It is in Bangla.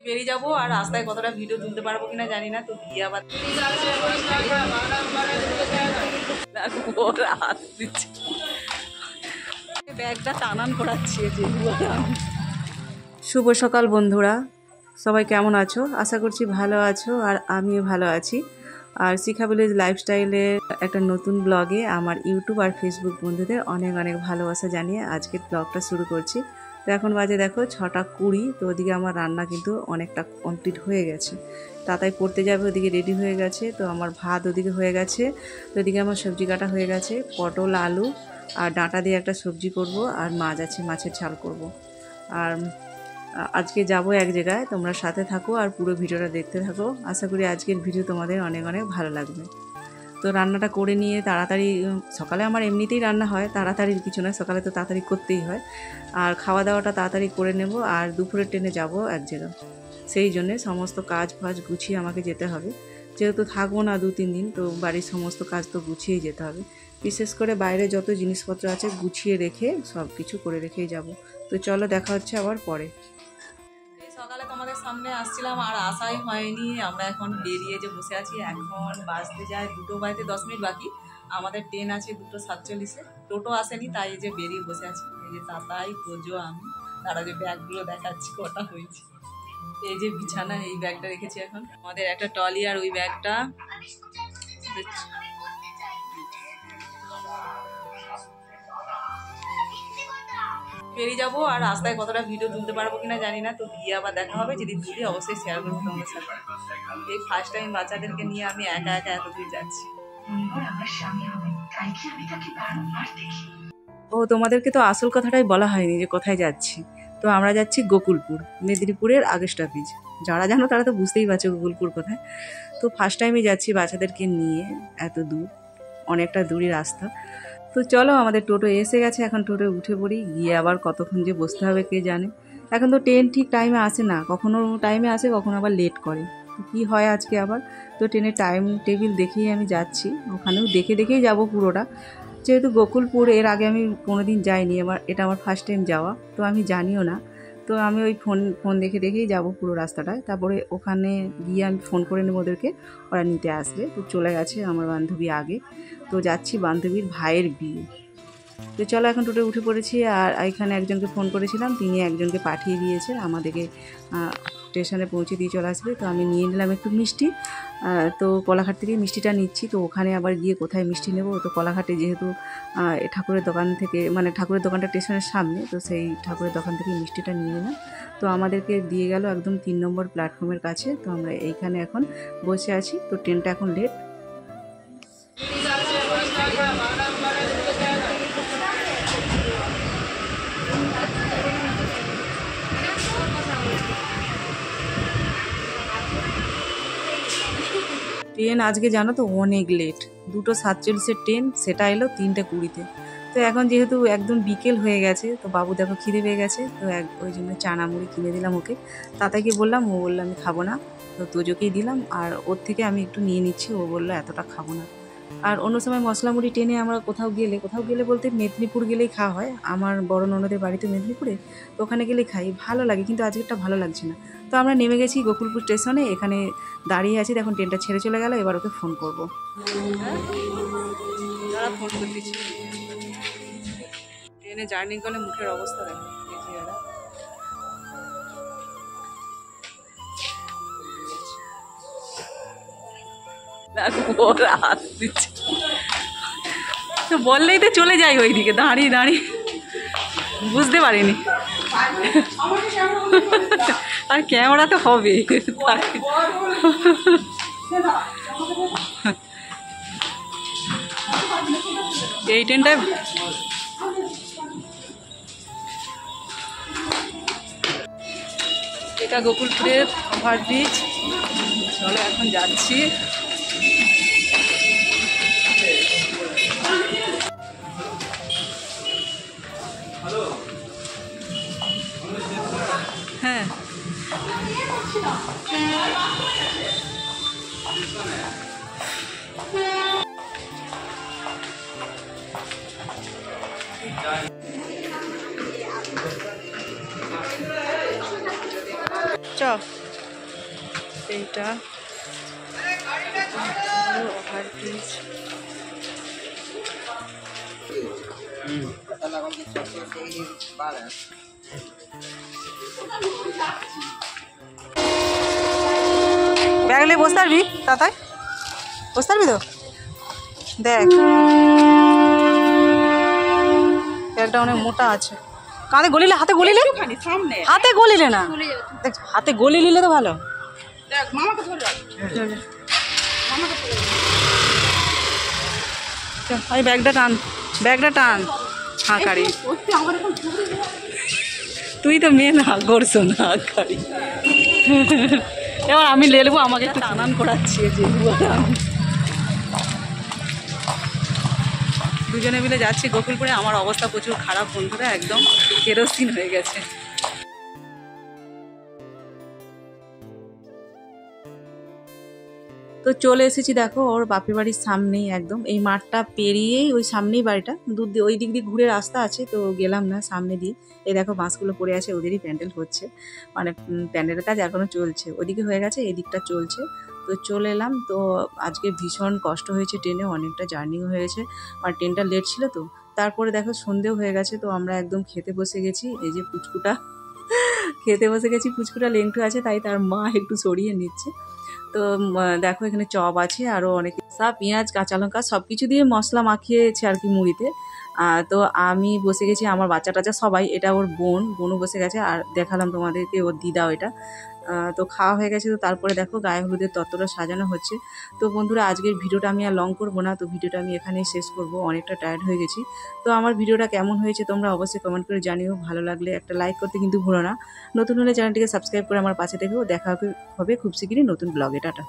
বেরিয়ে যাবো আর রাস্তায় কতটা ভিডিও তুলতে পারবো কিনা জানি না, তো গিয়ে আবার ব্যাগটা টানান করাচ্ছি। শুভ সকাল বন্ধুরা, সবাই কেমন আছো? আশা করছি ভালো আছো আর আমিও ভালো আছি। আর শিখা ভিলেজ লাইফস্টাইলের একটা নতুন ব্লগে আমার ইউটিউব আর ফেসবুক বন্ধুদের অনেক অনেক ভালোবাসা জানিয়ে আজকের ব্লগটা শুরু করছি। তো এখন বাজে দেখো 6:20। তো ওদিকে আমার রান্না কিন্তু অনেকটা কমপ্লিট হয়ে গেছে। তাতাই পড়তে যাবে, ওদিকে রেডি হয়ে গেছে। তো আমার ভাত ওদিকে হয়ে গেছে। তো ওদিকে আমার সবজি কাটা হয়ে গেছে, পটল আলু আর ডাঁটা দিয়ে একটা সবজি করব, আর মাছ আছে, মাছের ঝাল করব। আর আজকে যাব এক জায়গায়, তোমরা সাথে থাকো আর পুরো ভিডিওটা দেখতে থাকো। আশা করি আজকের ভিডিও তোমাদের অনেক অনেক ভালো লাগবে। তো রান্নাটা করে নিয়ে তাড়াতাড়ি, সকালে আমার এমনিতেই রান্না হয়, তাড়াতাড়ির কিছু না, সকালে তো তাড়াতাড়ি করতেই হয়। আর খাওয়া দাওয়াটা তাড়াতাড়ি করে নেব, আর দুপুরের ট্রেনে যাব এক জায়গা। সেই জন্যে সমস্ত কাজ ফাজ গুছিয়ে আমাকে যেতে হবে, যেহেতু থাকবো না 2-3 দিন, তো বাড়ির সমস্ত কাজ তো গুছিয়েই যেতে হবে। বিশেষ করে বাইরে যত জিনিসপত্র আছে গুছিয়ে রেখে সব কিছু করে রেখেই যাব। তো চলো, দেখা হচ্ছে আবার পরে। সকালে তোমাদের সামনে আসছিলাম আর আসাই হয়নি। আমরা এখন বেরিয়ে যে বসে আছি, এখন বাসতে যায় 2:10 বাকি। আমাদের ট্রেন আছে 2:47। টোটো আসেনি, তাই যে বেরিয়ে বসে আছি। এই যে তাতাই, তোজো, আমি। তারা যে ব্যাগগুলো দেখাচ্ছি কটা হয়েছে। এই যে বিছানা, এই ব্যাগটা রেখেছি এখন, আমাদের একটা ট্রলি আর ওই ব্যাগটা। বেরিয়ে যাবো আর রাস্তায় কতটা ভিডিও তুলতে পারবো কিনা জানি না, তো গিয়ে আবার দেখা হবে। যদি তুলি অবশ্যই শেয়ার করবো তোমাদের সাথে। এই ফার্স্ট টাইম বাচ্চাদেরকে নিয়ে আমি একা একা এত দূর যাচ্ছি। ও, তোমাদেরকে তো আসল কথাটাই বলা হয়নি যে কোথায় যাচ্ছি। তো আমরা যাচ্ছি গোকুলপুর, মেদিনীপুরের আগে স্টপেজ। যারা জানো তারা তো বুঝতেই পারছো গোকুলপুর কোথায়। তো ফার্স্ট টাইমে যাচ্ছি বাচ্চাদেরকে নিয়ে, এত দূর, অনেকটা দূরই রাস্তা। তো চলো, আমাদের টোটো এসে গেছে, এখন টোটো উঠে পড়ি। গিয়ে আবার কতক্ষণ যে বসতে হবে কে জানে। এখন তো ট্রেন ঠিক টাইমে আসে না, কখনো টাইমে আসে, কখনো আবার লেট করে। কি হয় আজকে আবার। তো ট্রেনের টাইম টেবিল দেখেই আমি যাচ্ছি, ওখানেও দেখেই যাব পুরোটা। যেহেতু গোকুলপুর এর আগে আমি কোনোদিন যাইনি, এটা আমার ফার্স্ট টাইম যাওয়া, তো আমি জানিও না। তো আমি ওই ফোন দেখেই যাব পুরো রাস্তাটায়। তারপরে ওখানে গিয়ে আমি ফোন করে নেব ওদেরকে, ওরা নিতে আসবে। তো চলে গেছে আমার বান্ধবী আগে। তো যাচ্ছি বান্ধবীর ভাইয়ের বিয়ে। তো চলো, এখন টোটো উঠে পড়েছি। আর এখানে একজনকে ফোন করেছিলাম, তিনি একজনকে পাঠিয়ে দিয়েছে, আমাদেরকে স্টেশনে পৌঁছে দিয়ে চলে আসবে। তো আমি নিয়ে নিলাম একটু মিষ্টি। তো কোলাঘাট থেকে মিষ্টিটা নিচ্ছি। তো ওখানে আবার গিয়ে কোথায় মিষ্টি নেব, তো কোলাঘাটে যেহেতু ঠাকুরের দোকান থেকে, মানে ঠাকুরের দোকানটা স্টেশনের সামনে, তো সেই ঠাকুরের দোকান থেকে মিষ্টিটা নিয়ে নিলাম। তো আমাদেরকে দিয়ে গেল একদম 3 নম্বর প্ল্যাটফর্মের কাছে। তো আমরা এইখানে এখন বসে আছি। তো ট্রেনটা এখন লেট। ট্রেন আজকে জানো তো অনেক লেট, 2:47 ট্রেন, সেটা এলো 3:20। তো এখন যেহেতু একদম বিকেল হয়ে গেছে, তো বাবু দেখো খিদে পেয়ে গেছে। তো ওই জন্য চানা মুড়ি কিনে দিলাম ওকে। তাতাকে বললাম, ও বললো আমি খাবো না। তো তোজোকেই দিলাম, আর ওর থেকে আমি একটু নিয়ে নিচ্ছি। ও বললো এতটা খাবো না। আর অন্য সময় মশলা মুড়ি ট্রেনে আমরা কোথাও গেলে বলতে মেদিনীপুর গেলেই খাওয়া হয়। আমার বড় ননদের বাড়ি তো মেদিনীপুরে, তো ওখানে গেলেই খাই, ভালো লাগে। কিন্তু আজকেরটা ভালো লাগছে না। তো আমরা নেমে গেছি গোকুলপুর স্টেশনে, এখানে দাঁড়িয়ে আছি। এখন ট্রেনটা ছেড়ে চলে গেল, এবার ওকে ফোন করবো। যারা ফোন করতেছি, ট্রেনে জার্নি করলে মুখের অবস্থা দেখো। ওরা আসছে, তো বললেই তো চলে যাই ওইদিকে, দাঁড়িয়ে বুঝতে পারিনি। আর ক্যামেরা তো হবে। এই ট্রেনটায় এটা গোকুলপুরের ওভারব্রিজ। চলো, এখন যাচ্ছি। হ্যাঁ, চ এইটা ওভারব্রিজ। ব্যাগ নিয়ে বসতে পারবি তাতায়? বসতে পারবি তো? দেখ ব্যাগটা অনেক মোটা আছে। কাঁধে গলিলে, হাতে গলিলে, হাতে গলিলে না, দেখ হাতে গলি নিলে তো ভালো। এই ব্যাগটা টান, ব্যাগটা টান। হাঁকারি তুই তো মেন আকর্ষণ, হাঁকারি। এবার আমি লেলবো, আমাকে একটু টানান করাচ্ছি। যে দুজনে মিলে যাচ্ছি গোকুলপুরে। আমার অবস্থা প্রচুর খারাপ বন্ধুরা, একদম কেরোসিন হয়ে গেছে। তো চলে এসেছি দেখো ওর বাপের বাড়ির সামনেই, একদম এই মাঠটা পেরিয়েই ওই সামনেই বাড়িটা। দূর দিয়ে ওই দিক দিয়ে ঘুরে রাস্তা আছে, তো গেলাম না সামনে দিয়ে। এই দেখো বাঁশগুলো পড়ে আছে, ওদেরই প্যান্ডেল হচ্ছে, মানে প্যান্ডেলের কাজ এখনো চলছে। ওদিকে হয়ে গেছে, এদিকটা চলছে। তো চলে এলাম। তো আজকে ভীষণ কষ্ট হয়েছে ট্রেনে, অনেকটা জার্নিও হয়েছে, আর ট্রেনটা লেট ছিল। তো তারপরে দেখো সন্ধেও হয়ে গেছে, তো আমরা একদম খেতে বসে গেছি। এই যে পুচকুটা খেতে বসে গেছি, পুচকুটা লেংটু আছে তাই তার মা একটু সরিয়ে নিচ্ছে। তো দেখো এখানে চপ আছে, আরও অনেক পেঁয়াজ কাঁচা লঙ্কা সব কিছু দিয়ে মশলা মাখিয়েছে আর কি মুড়িতে। তো আমি বসে গেছি, আমার বাচ্চা টাচ্চা সবাই। এটা ওর বোনও বসে গেছে, আর দেখালাম তোমাদেরকে ওর দিদাও এটা। তো খাওয়া হয়ে গেছে। তো তারপরে দেখো গায়ে হলুদের তত্ত্বটা সাজানো হচ্ছে। তো বন্ধুরা আজকের ভিডিওটা আমি আর লং করবো না, তো ভিডিওটা আমি এখানেই শেষ করব, অনেকটা টায়ার্ড হয়ে গেছি। তো আমার ভিডিওটা কেমন হয়েছে তোমরা অবশ্যই কমেন্ট করে জানিও। ভালো লাগলে একটা লাইক করতে কিন্তু ভুলো না। নতুন হলে চ্যানেলটিকে সাবস্ক্রাইব করে আমার পাশে থেকেও। দেখা হবে খুব শীঘ্রই নতুন ব্লগে। টাটা।